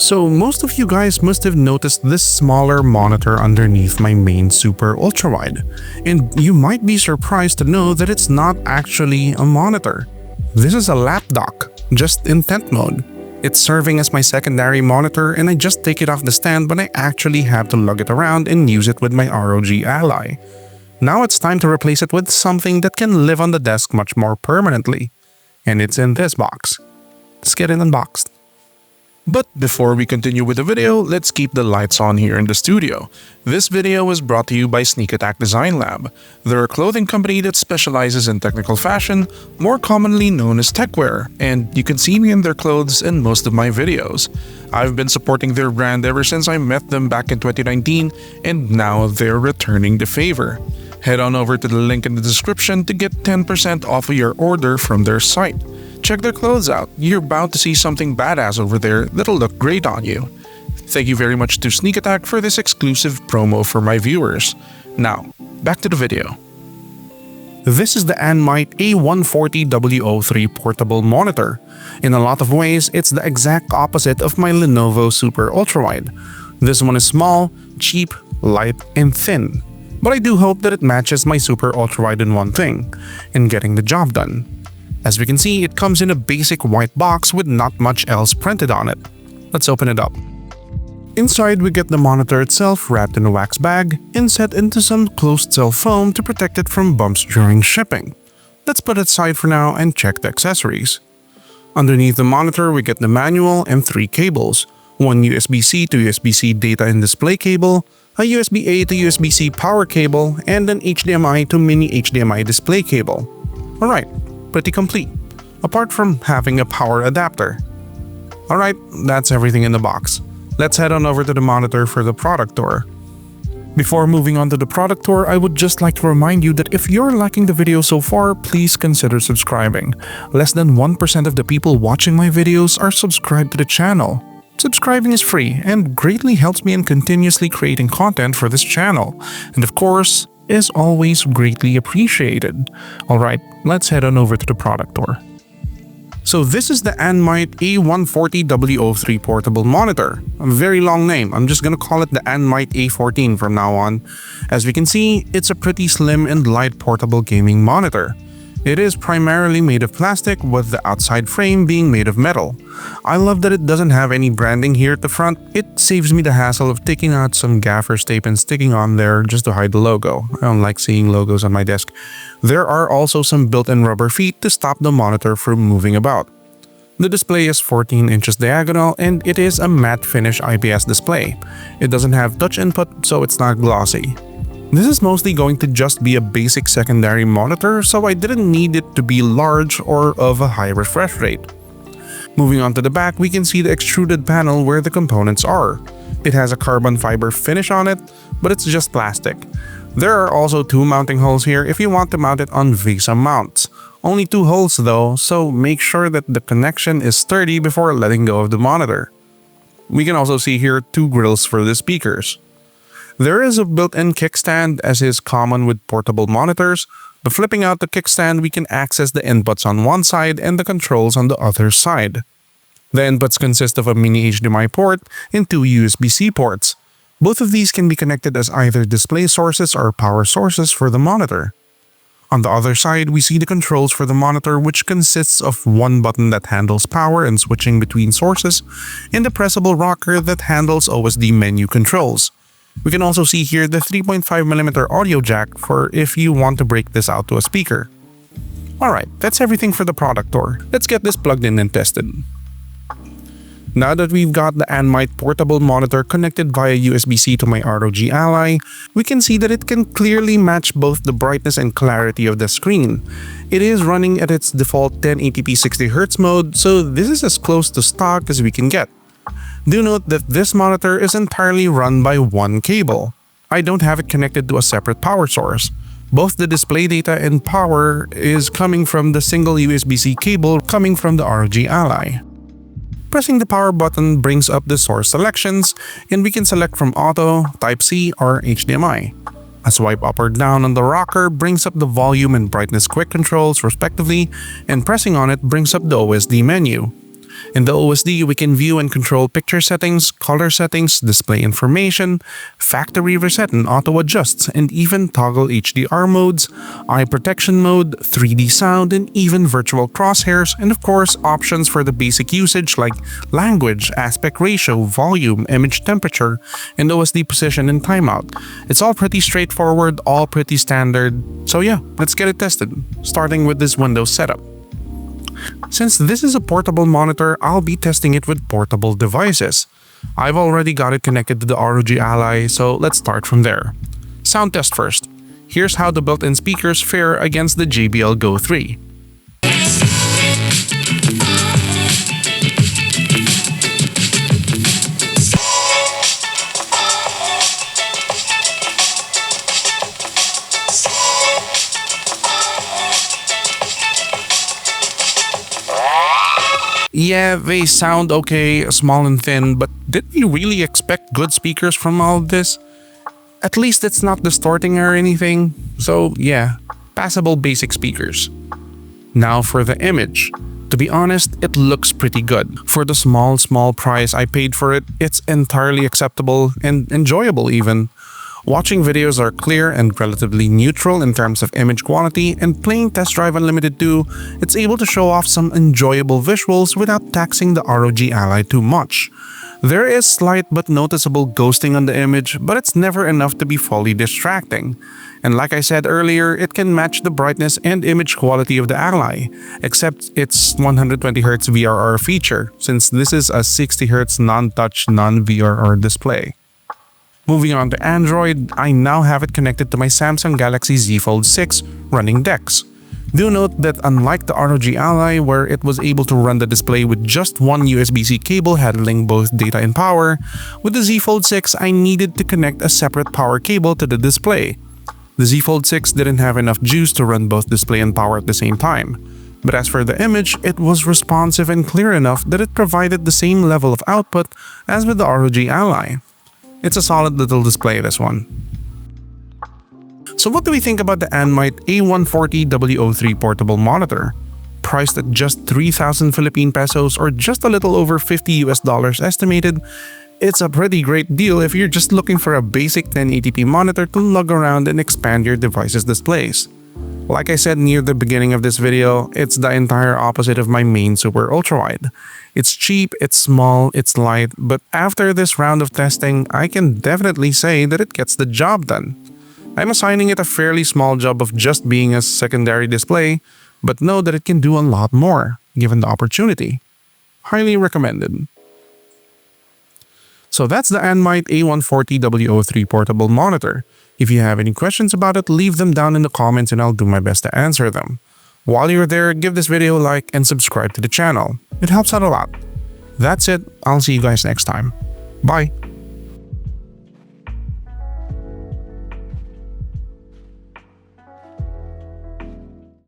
So most of you guys must have noticed this smaller monitor underneath my main super ultrawide, and you might be surprised to know that it's not actually a monitor. This is a lap dock, just in tent mode. It's serving as my secondary monitor and I just take it off the stand when I actually have to lug it around and use it with my ROG Ally. Now it's time to replace it with something that can live on the desk much more permanently. And it's in this box. Let's get it unboxed. But before we continue with the video, let's keep the lights on here in the studio. This video was brought to you by Sneak Attack Design Lab. They're a clothing company that specializes in technical fashion, more commonly known as techwear, and you can see me in their clothes in most of my videos. I've been supporting their brand ever since I met them back in 2019, and now they're returning the favor. Head on over to the link in the description to get 10% off of your order from their site. Check their clothes out. You're bound to see something badass over there that'll look great on you. Thank you very much to Sneak Attack for this exclusive promo for my viewers. Now, back to the video. This is the Anmite A140W03 portable monitor. In a lot of ways, it's the exact opposite of my Lenovo Super Ultrawide. This one is small, cheap, light, and thin. But I do hope that it matches my Super Ultrawide in one thing, in getting the job done. As we can see, it comes in a basic white box with not much else printed on it. Let's open it up. Inside, we get the monitor itself wrapped in a wax bag and set into some closed-cell foam to protect it from bumps during shipping. Let's put it aside for now and check the accessories. Underneath the monitor, we get the manual and 3 cables, one USB-C to USB-C data and display cable, a USB-A to USB-C power cable, and an HDMI to mini HDMI display cable. Alright. Pretty complete, apart from having a power adapter. Alright, that's everything in the box. Let's head on over to the monitor for the product tour. Before moving on to the product tour, I would just like to remind you that if you're liking the video so far, please consider subscribing. Less than 1% of the people watching my videos are subscribed to the channel. Subscribing is free and greatly helps me in continuously creating content for this channel. And of course, is always greatly appreciated. Alright, let's head on over to the product tour. So this is the Anmite A140W03 portable monitor. A very long name. I'm just gonna call it the Anmite A14 from now on. As we can see, it's a pretty slim and light portable gaming monitor. It is primarily made of plastic with the outside frame being made of metal. I love that it doesn't have any branding here at the front. It saves me the hassle of taking out some gaffer's tape and sticking on there just to hide the logo. I don't like seeing logos on my desk. There are also some built-in rubber feet to stop the monitor from moving about. The display is 14 inches diagonal and it is a matte finish IPS display. It doesn't have touch input, so it's not glossy. This is mostly going to just be a basic secondary monitor, so I didn't need it to be large or of a high refresh rate. Moving on to the back, we can see the extruded panel where the components are. It has a carbon fiber finish on it, but it's just plastic. There are also 2 mounting holes here if you want to mount it on VESA mounts. Only 2 holes though, so make sure that the connection is sturdy before letting go of the monitor. We can also see here 2 grills for the speakers. There is a built-in kickstand as is common with portable monitors, but flipping out the kickstand we can access the inputs on one side and the controls on the other side. The inputs consist of a mini HDMI port and 2 USB-C ports. Both of these can be connected as either display sources or power sources for the monitor. On the other side, we see the controls for the monitor, which consists of one button that handles power and switching between sources, and a pressable rocker that handles OSD menu controls. We can also see here the 3.5mm audio jack for if you want to break this out to a speaker. Alright, that's everything for the product tour. Let's get this plugged in and tested. Now that we've got the Anmite portable monitor connected via USB-C to my ROG Ally, we can see that it can clearly match both the brightness and clarity of the screen. It is running at its default 1080p 60Hz mode, so this is as close to stock as we can get. Do note that this monitor is entirely run by one cable. I don't have it connected to a separate power source. Both the display data and power is coming from the single USB-C cable coming from the ROG Ally. Pressing the power button brings up the source selections, and we can select from Auto, Type-C, or HDMI. A swipe up or down on the rocker brings up the volume and brightness quick controls respectively, and pressing on it brings up the OSD menu. In the OSD, we can view and control picture settings, color settings, display information, factory reset and auto adjusts, and even toggle HDR modes, eye protection mode, 3D sound, and even virtual crosshairs, and of course, options for the basic usage like language, aspect ratio, volume, image temperature, and OSD position and timeout. It's all pretty straightforward, all pretty standard. So yeah, let's get it tested, starting with this Windows setup. Since this is a portable monitor, I'll be testing it with portable devices. I've already got it connected to the ROG Ally, so let's start from there. Sound test first. Here's how the built-in speakers fare against the JBL Go 3. Yeah, they sound okay, small and thin, but did we really expect good speakers from all of this? At least it's not distorting or anything, so yeah, passable basic speakers. Now for the image. To be honest, it looks pretty good. For the small price I paid for it, it's entirely acceptable and enjoyable even. Watching videos are clear and relatively neutral in terms of image quality, and playing Test Drive Unlimited 2, it's able to show off some enjoyable visuals without taxing the ROG Ally too much. There is slight but noticeable ghosting on the image, but it's never enough to be fully distracting. And like I said earlier, it can match the brightness and image quality of the Ally, except its 120Hz VRR feature, since this is a 60Hz non-touch, non-VRR display. Moving on to Android, I now have it connected to my Samsung Galaxy Z Fold 6 running DeX. Do note that unlike the ROG Ally, where it was able to run the display with just one USB-C cable handling both data and power, with the Z Fold 6 I needed to connect a separate power cable to the display. The Z Fold 6 didn't have enough juice to run both display and power at the same time. But as for the image, it was responsive and clear enough that it provided the same level of output as with the ROG Ally. It's a solid little display, this one. So what do we think about the Anmite A140W03 portable monitor? Priced at just 3,000 Philippine pesos or just a little over $50 US estimated, it's a pretty great deal if you're just looking for a basic 1080p monitor to lug around and expand your device's displays. Like I said near the beginning of this video, it's the entire opposite of my main super ultrawide. It's cheap, it's small, it's light, but after this round of testing, I can definitely say that it gets the job done. I'm assigning it a fairly small job of just being a secondary display, but know that it can do a lot more, given the opportunity. Highly recommended. So that's the Anmite A140W03 portable monitor. If you have any questions about it, leave them down in the comments and I'll do my best to answer them. While you're there, give this video a like and subscribe to the channel. It helps out a lot. That's it. I'll see you guys next time. Bye.